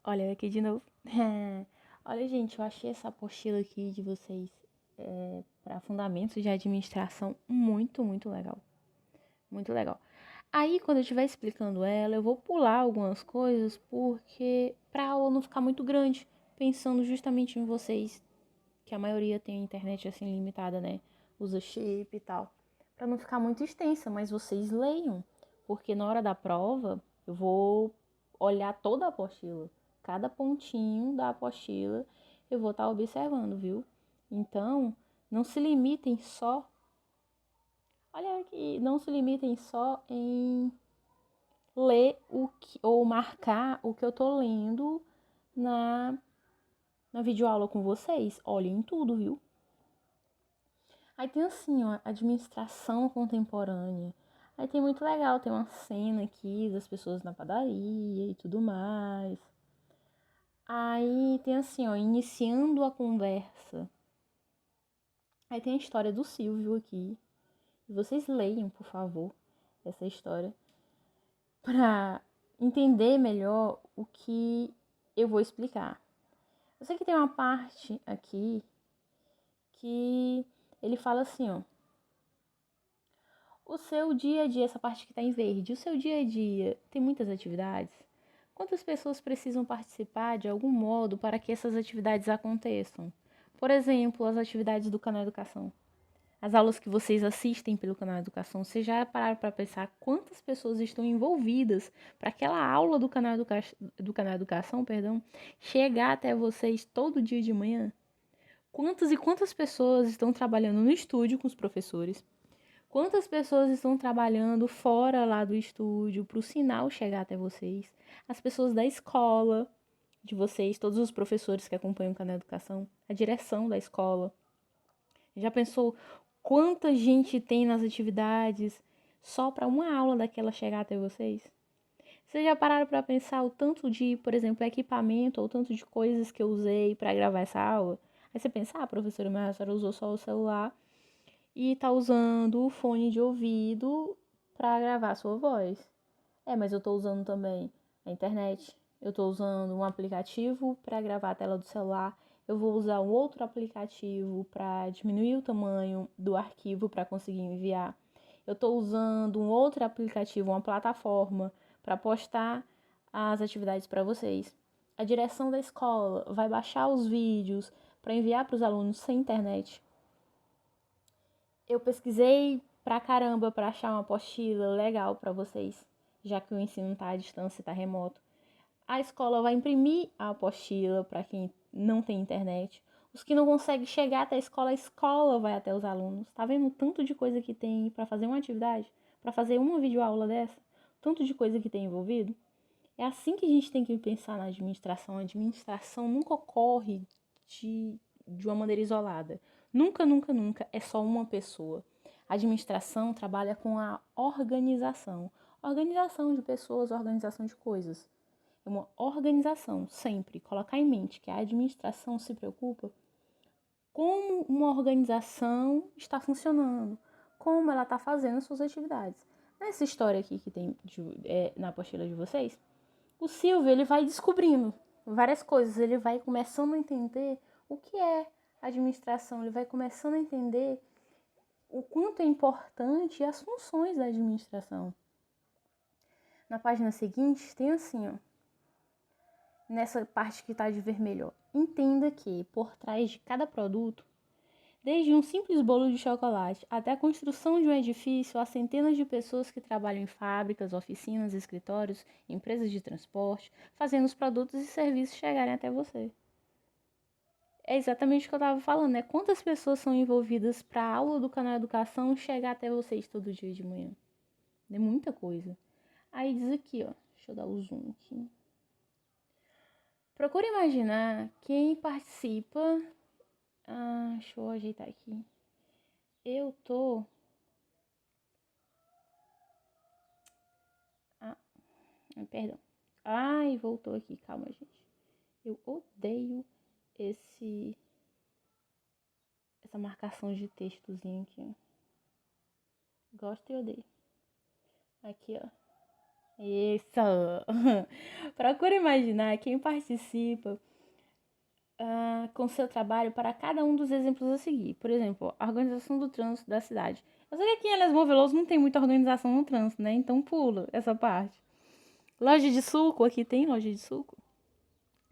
Olha eu aqui de novo. Olha, gente, eu achei essa apostila aqui de vocês para fundamentos de administração muito legal. Muito legal. Aí, quando eu estiver explicando ela, eu vou pular algumas coisas porque para a aula não ficar muito grande, pensando justamente em vocês, que a maioria tem internet assim limitada, né? Usa chip e tal. Para não ficar muito extensa, mas vocês leiam, porque na hora da prova eu vou olhar toda a apostila, cada pontinho da apostila eu vou estar observando, viu? Então, não se limitem só, olha aqui, não se limitem só em ler o que, ou marcar o que eu tô lendo na, na videoaula com vocês. Olhem tudo, viu? Aí tem assim, ó, administração contemporânea. Aí tem muito legal, tem uma cena aqui das pessoas na padaria e tudo mais. Aí tem assim, ó, iniciando a conversa. Aí tem a história do Silvio aqui. E vocês leiam, por favor, essa história para entender melhor o que eu vou explicar. Eu sei que tem uma parte aqui que ele fala assim, ó. O seu dia a dia, essa parte que está em verde, o seu dia a dia tem muitas atividades? Quantas pessoas precisam participar de algum modo para que essas atividades aconteçam? Por exemplo, as atividades do Canal Educação. As aulas que vocês assistem pelo Canal Educação, vocês já pararam para pensar quantas pessoas estão envolvidas para aquela aula do Canal Educação, chegar até vocês todo dia de manhã? Quantas e quantas pessoas estão trabalhando no estúdio com os professores? Quantas pessoas estão trabalhando fora lá do estúdio para o sinal chegar até vocês? As pessoas da escola de vocês, todos os professores que acompanham o Canal Educação, a direção da escola. Já pensou quanta gente tem nas atividades só para uma aula daquela chegar até vocês? Vocês já pararam para pensar o tanto de, por exemplo, equipamento ou tanto de coisas que eu usei para gravar essa aula? Aí você pensa, professora, mas a senhora usou só o celular e tá usando o fone de ouvido para gravar a sua voz. Mas eu tô usando também a internet. Eu tô usando um aplicativo para gravar a tela do celular. Eu vou usar um outro aplicativo para diminuir o tamanho do arquivo para conseguir enviar. Eu tô usando um outro aplicativo, uma plataforma para postar as atividades para vocês. A direção da escola vai baixar os vídeos para enviar para os alunos sem internet. Eu pesquisei pra caramba para achar uma apostila legal para vocês, já que o ensino está à distância, está remoto. A escola vai imprimir a apostila para quem não tem internet. Os que não conseguem chegar até a escola vai até os alunos. Tá vendo o tanto de coisa que tem para fazer uma atividade? Para fazer uma videoaula dessa? Tanto de coisa que tem envolvido? É assim que a gente tem que pensar na administração. A administração nunca ocorre de uma maneira isolada. Nunca é só uma pessoa. A administração trabalha com a organização. Organização de pessoas, organização de coisas. É uma organização, sempre. Colocar em mente que a administração se preocupa como uma organização está funcionando, como ela está fazendo as suas atividades. Nessa história aqui que tem na apostila de vocês, o Silvio, ele vai descobrindo várias coisas, ele vai começando a entender o que é administração, ele vai começando a entender o quanto é importante as funções da administração. Na página seguinte, tem assim, ó, nessa parte que está de vermelho, ó, entenda que por trás de cada produto, desde um simples bolo de chocolate até a construção de um edifício, há centenas de pessoas que trabalham em fábricas, oficinas, escritórios, empresas de transporte, fazendo os produtos e serviços chegarem até você. É exatamente o que eu estava falando, né? Quantas pessoas são envolvidas para a aula do Canal Educação chegar até vocês todo dia de manhã? É muita coisa. Aí diz aqui, ó. Deixa eu dar o zoom aqui. Procure imaginar quem participa. Deixa eu ajeitar aqui. Eu tô. Perdão. Voltou aqui. Calma, gente. Eu odeio essa marcação de textozinho aqui, ó. Gosto e odeio. Aqui, ó. Isso! Procura imaginar quem participa com seu trabalho para cada um dos exemplos a seguir. Por exemplo, a organização do trânsito da cidade. Eu sei que aqui em Lesbos Veloso não tem muita organização no trânsito, né? Então pula essa parte. Loja de suco, aqui tem loja de suco?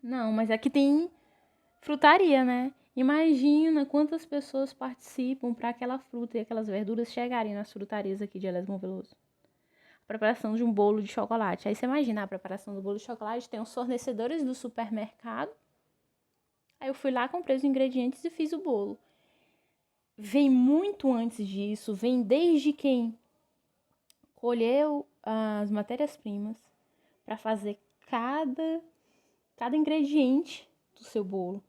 Não, mas aqui tem frutaria, né? Imagina quantas pessoas participam para aquela fruta e aquelas verduras chegarem nas frutarias aqui de Lesbos Veloso. Preparação de um bolo de chocolate. Aí você imagina a preparação do bolo de chocolate, tem os fornecedores do supermercado. Aí eu fui lá, comprei os ingredientes e fiz o bolo. Vem muito antes disso, vem desde quem colheu as matérias-primas para fazer cada ingrediente do seu bolo,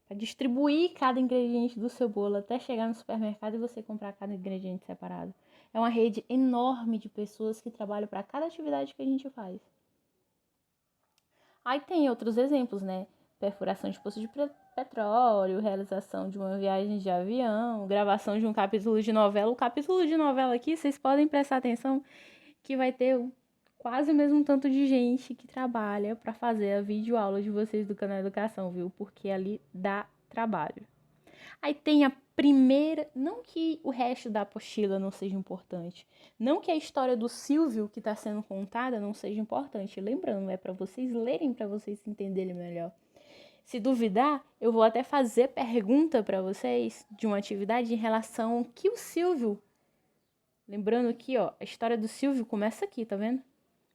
para distribuir cada ingrediente do seu bolo até chegar no supermercado e você comprar cada ingrediente separado. É uma rede enorme de pessoas que trabalham para cada atividade que a gente faz. Aí tem outros exemplos, né? Perfuração de poço de petróleo, realização de uma viagem de avião, gravação de um capítulo de novela. O capítulo de novela aqui, vocês podem prestar atenção que vai ter quase o mesmo tanto de gente que trabalha para fazer a videoaula de vocês do canal Educação, viu? Porque ali dá trabalho. Aí tem a primeira, não que o resto da apostila não seja importante, não que a história do Silvio que está sendo contada não seja importante, lembrando, é para vocês lerem, para vocês entenderem melhor. Se duvidar, eu vou até fazer pergunta para vocês de uma atividade em relação ao que o Silvio, lembrando aqui, ó, a história do Silvio começa aqui, tá vendo?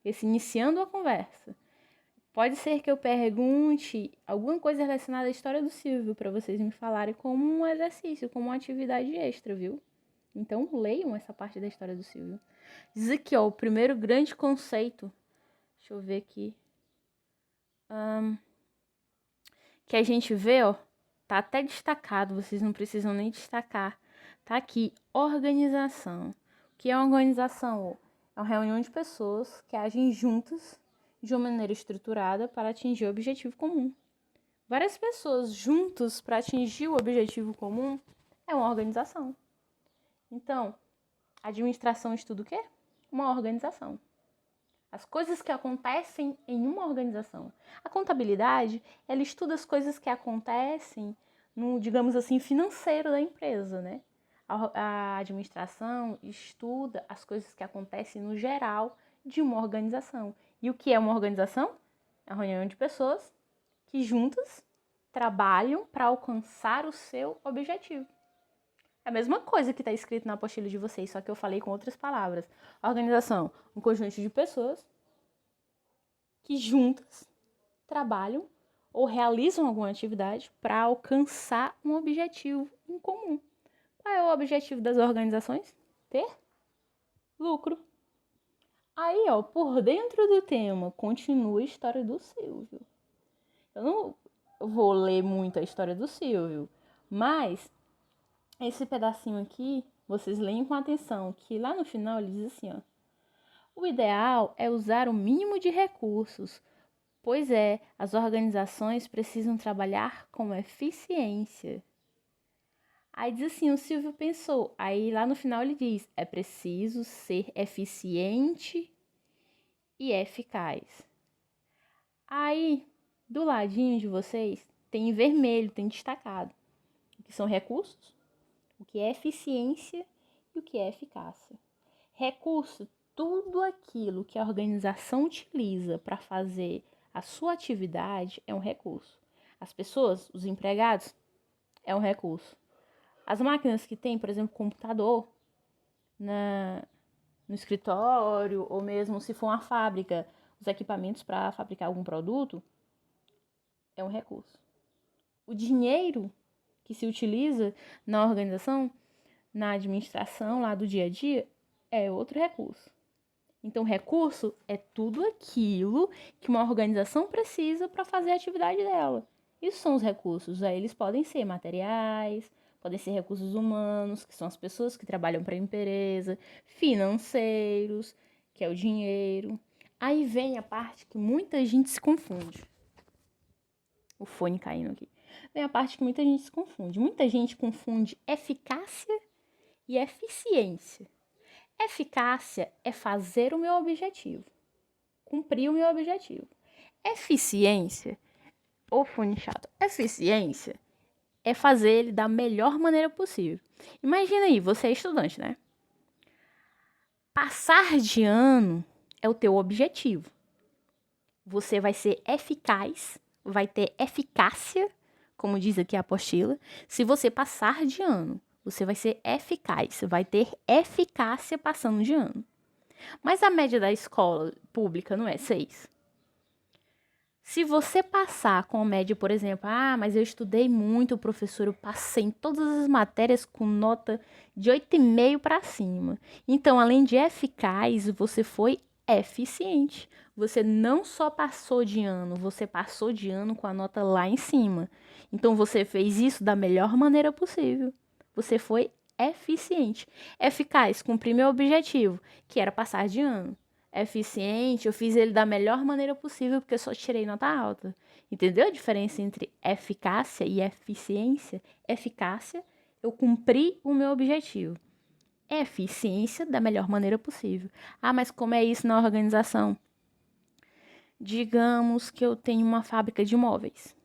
Esse iniciando a conversa. Pode ser que eu pergunte alguma coisa relacionada à história do Silvio para vocês me falarem como um exercício, como uma atividade extra, viu? Então leiam essa parte da história do Silvio. Diz aqui, ó, o primeiro grande conceito. Deixa eu ver aqui. Que a gente vê, ó, tá até destacado, vocês não precisam nem destacar. Tá aqui, organização. O que é uma organização? É uma reunião de pessoas que agem juntas de uma maneira estruturada para atingir o objetivo comum. Várias pessoas juntas para atingir o objetivo comum é uma organização. Então, administração estuda o quê? Uma organização. As coisas que acontecem em uma organização. A contabilidade, ela estuda as coisas que acontecem no, digamos assim, financeiro da empresa, né? A administração estuda as coisas que acontecem no geral de uma organização. E o que é uma organização? É uma reunião de pessoas que juntas trabalham para alcançar o seu objetivo. É a mesma coisa que está escrito na apostila de vocês, só que eu falei com outras palavras. Organização, um conjunto de pessoas que juntas trabalham ou realizam alguma atividade para alcançar um objetivo em comum. Qual é o objetivo das organizações? Ter lucro. Aí, ó, por dentro do tema, continua a história do Silvio. Eu não vou ler muito a história do Silvio, mas esse pedacinho aqui, vocês leem com atenção, que lá no final ele diz assim, ó. O ideal é usar o mínimo de recursos, pois as organizações precisam trabalhar com eficiência. Aí diz assim, o Silvio pensou, aí lá no final ele diz, é preciso ser eficiente e eficaz. Aí, do ladinho de vocês, tem em vermelho, tem destacado, o que são recursos, o que é eficiência e o que é eficácia. Recurso, tudo aquilo que a organização utiliza para fazer a sua atividade é um recurso. As pessoas, os empregados, é um recurso. As máquinas que tem, por exemplo, computador no escritório, ou mesmo se for uma fábrica, os equipamentos para fabricar algum produto, é um recurso. O dinheiro que se utiliza na organização, na administração lá do dia a dia, é outro recurso. Então, recurso é tudo aquilo que uma organização precisa para fazer a atividade dela. Isso são os recursos. Aí eles podem ser materiais, podem ser recursos humanos, que são as pessoas que trabalham para a empresa, financeiros, que é o dinheiro. Aí vem a parte que muita gente se confunde. O fone caindo aqui. Vem a parte que muita gente se confunde. Muita gente confunde eficácia e eficiência. Eficácia é fazer o meu objetivo. cumpri o meu objetivo. Eficiência, ô fone chato, eficiência é fazer ele da melhor maneira possível. Imagina aí, você é estudante, né? Passar de ano é o teu objetivo. Você vai ser eficaz, vai ter eficácia, como diz aqui a apostila. Se você passar de ano, você vai ser eficaz, vai ter eficácia passando de ano. Mas a média da escola pública não é 6. Se você passar com a média, por exemplo, mas eu estudei muito, professor, eu passei em todas as matérias com nota de 8,5 para cima. Então, além de eficaz, você foi eficiente. Você não só passou de ano, você passou de ano com a nota lá em cima. Então, você fez isso da melhor maneira possível. Você foi eficiente. Eficaz, cumpri meu objetivo, que era passar de ano. Eficiente, eu fiz ele da melhor maneira possível, porque eu só tirei nota alta. Entendeu a diferença entre eficácia e eficiência? Eficácia, eu cumpri o meu objetivo. Eficiência, da melhor maneira possível. Mas como é isso na organização? Digamos que eu tenho uma fábrica de móveis.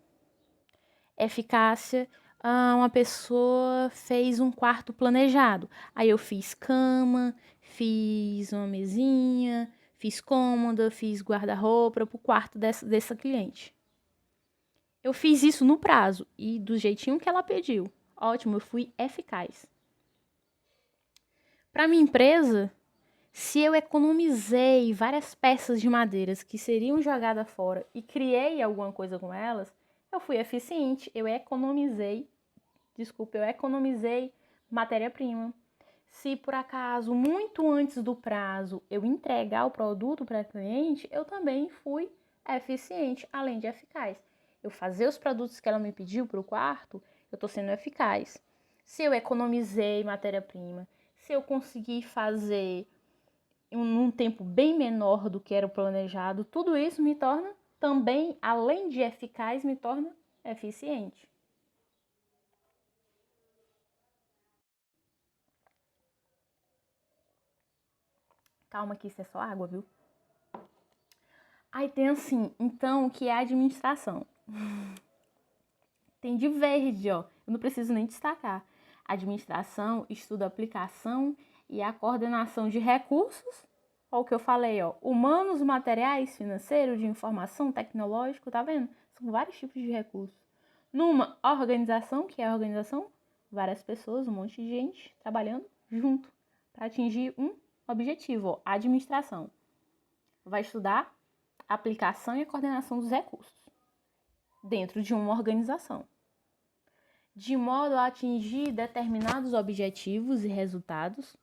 Eficácia, uma pessoa fez um quarto planejado. Aí eu fiz cama, fiz uma mesinha, fiz cômoda, fiz guarda-roupa para o quarto dessa cliente. Eu fiz isso no prazo e do jeitinho que ela pediu. Ótimo, eu fui eficaz. Para minha empresa, se eu economizei várias peças de madeiras que seriam jogadas fora e criei alguma coisa com elas, eu fui eficiente, eu economizei matéria-prima. Se por acaso, muito antes do prazo, eu entregar o produto para a cliente, eu também fui eficiente, além de eficaz. Eu fazer os produtos que ela me pediu para o quarto, eu estou sendo eficaz. Se eu economizei matéria-prima, se eu conseguir fazer num tempo bem menor do que era o planejado, tudo isso me torna também, além de eficaz, me torna eficiente. Calma que isso é só água, viu? Aí tem assim, então, o que é administração? Tem de verde, ó. Eu não preciso nem destacar. Administração estuda a aplicação e a coordenação de recursos. Olha o que eu falei, ó. Humanos, materiais, financeiro, de informação, tecnológico, tá vendo? São vários tipos de recursos. Numa organização, que é a organização, várias pessoas, um monte de gente trabalhando junto para atingir um objetivo, ó, administração. Vai estudar a aplicação e a coordenação dos recursos dentro de uma organização, de modo a atingir determinados objetivos e resultados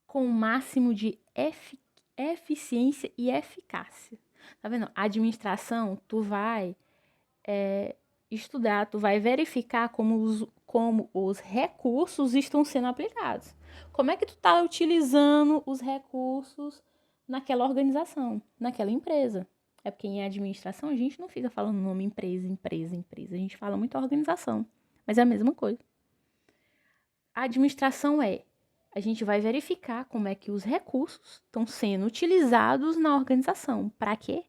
com o máximo de eficiência e eficácia. Tá vendo? A administração, tu vai estudar, tu vai verificar como os recursos estão sendo aplicados. Como é que tu está utilizando os recursos naquela organização, naquela empresa. É porque em administração a gente não fica falando o nome empresa. A gente fala muito organização, mas é a mesma coisa. A administração a gente vai verificar como é que os recursos estão sendo utilizados na organização. Para quê?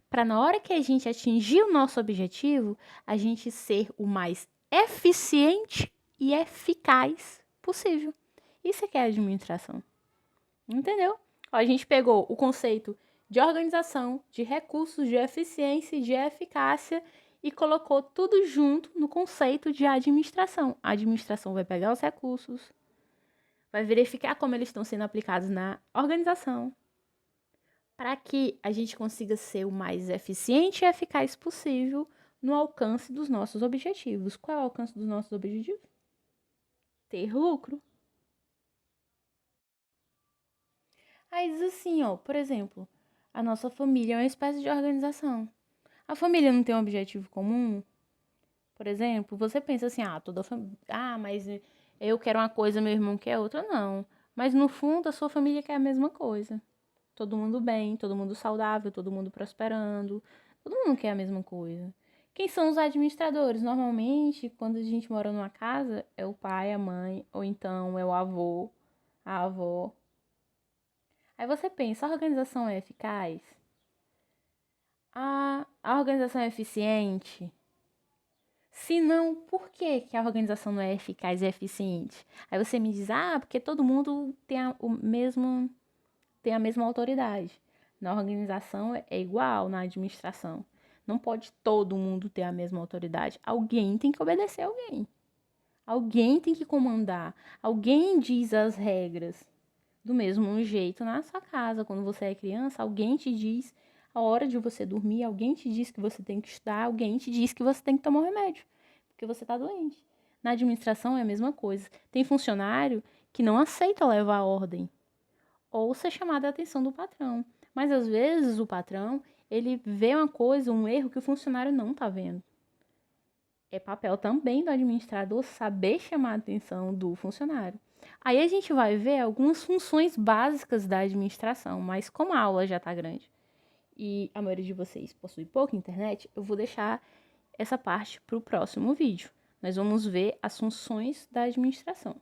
Para na hora que a gente atingir o nosso objetivo, a gente ser o mais eficiente e eficaz possível. Isso é que é administração. Entendeu? Ó, a gente pegou o conceito de organização, de recursos, de eficiência e de eficácia e colocou tudo junto no conceito de administração. A administração vai pegar os recursos, vai verificar como eles estão sendo aplicados na organização, para que a gente consiga ser o mais eficiente e eficaz possível no alcance dos nossos objetivos. Qual é o alcance dos nossos objetivos? Ter lucro. Aí diz assim, ó, por exemplo, a nossa família é uma espécie de organização. A família não tem um objetivo comum? Por exemplo, você pensa assim, toda família, mas eu quero uma coisa, meu irmão quer outra, não. Mas no fundo, a sua família quer a mesma coisa. Todo mundo bem, todo mundo saudável, todo mundo prosperando. Todo mundo quer a mesma coisa. Quem são os administradores? Normalmente, quando a gente mora numa casa, é o pai, a mãe, ou então é o avô, a avó. Aí você pensa, a organização é eficaz? A organização é eficiente? Se não, por que que a organização não é eficaz e eficiente? Aí você me diz, porque todo mundo tem a mesma autoridade. Na organização é igual, na administração. Não pode todo mundo ter a mesma autoridade. Alguém tem que obedecer a alguém. Alguém tem que comandar. Alguém diz as regras. Do mesmo jeito na sua casa, quando você é criança, alguém te diz a hora de você dormir, alguém te diz que você tem que estudar, alguém te diz que você tem que tomar um remédio, porque você está doente. Na administração é a mesma coisa. Tem funcionário que não aceita levar a ordem ou ser chamado a atenção do patrão. Mas às vezes o patrão, ele vê uma coisa, um erro que o funcionário não está vendo. É papel também do administrador saber chamar a atenção do funcionário. Aí a gente vai ver algumas funções básicas da administração, mas como a aula já está grande e a maioria de vocês possui pouca internet, eu vou deixar essa parte para o próximo vídeo. Nós vamos ver as funções da administração.